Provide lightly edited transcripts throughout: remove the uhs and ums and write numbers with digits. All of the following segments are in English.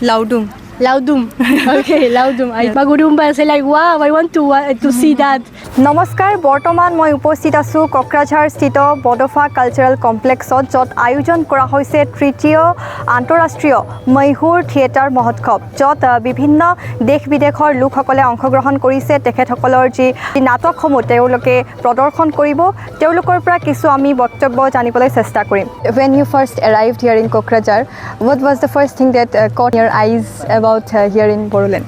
Laudum. Laudum. Okay, Laudum. Magurumba say like, wow, I want to see that. নমস্কাৰ বৰ্তমান মই উপস্থিত আছোঁ কোকৰাঝাৰ স্থিত বডফা কালচাৰেল কমপ্লেক্সত য'ত আয়োজন কৰা হৈছে তৃতীয় আন্তঃৰাষ্ট্ৰীয় মহীশূৰ থিয়েটাৰ মহোৎসৱ য'ত বিভিন্ন দেশ বিদেশৰ লোকসকলে অংশগ্ৰহণ কৰিছে তেখেতসকলৰ যি নাটকসমূহ তেওঁলোকে প্ৰদৰ্শন কৰিব তেওঁলোকৰ পৰা কিছু আমি বক্তব্য জানিবলৈ চেষ্টা কৰিম When you first arrived here in Kokrajhar, what was the first thing that caught your eyes about here in Boruland?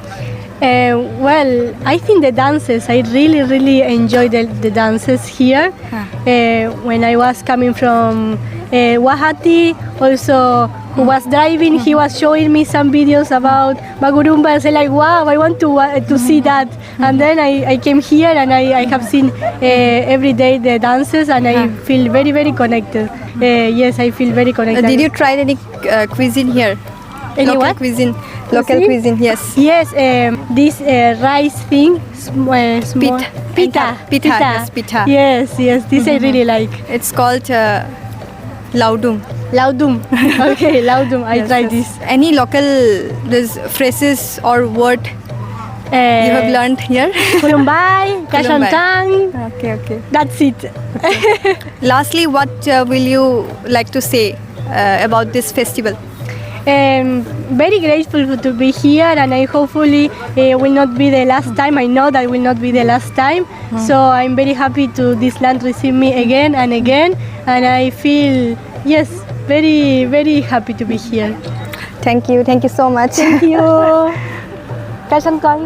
Well, I think the dances, I really enjoy the dances here. When I was coming from Guwahati, also who was driving, he was showing me some videos about Magurumba. I said like, wow, I want to see that. And then I came here and I have seen every day the dances and I feel very connected. Yes, I feel very connected. Did you try any cuisine here? Any Local what? cuisine. Local Cuisine? cuisine, yes. Yes, this rice thing, small, Pita. Yes, pita. Yes, this I really like. It's called laudum. Laudum. Okay, Laudum. I Yes, tried yes. this. Any local phrases or word you have learned here? Kulumbai, Kashantang. Okay. That's it. Lastly, what will you like to say about this festival? Very grateful to be here and I hopefully will not be the last time. I know that will not be the last time. So I'm very happy to this land receive me again and again and I feel, yes, very happy to be here. Thank you so much. Thank you. Kashantang.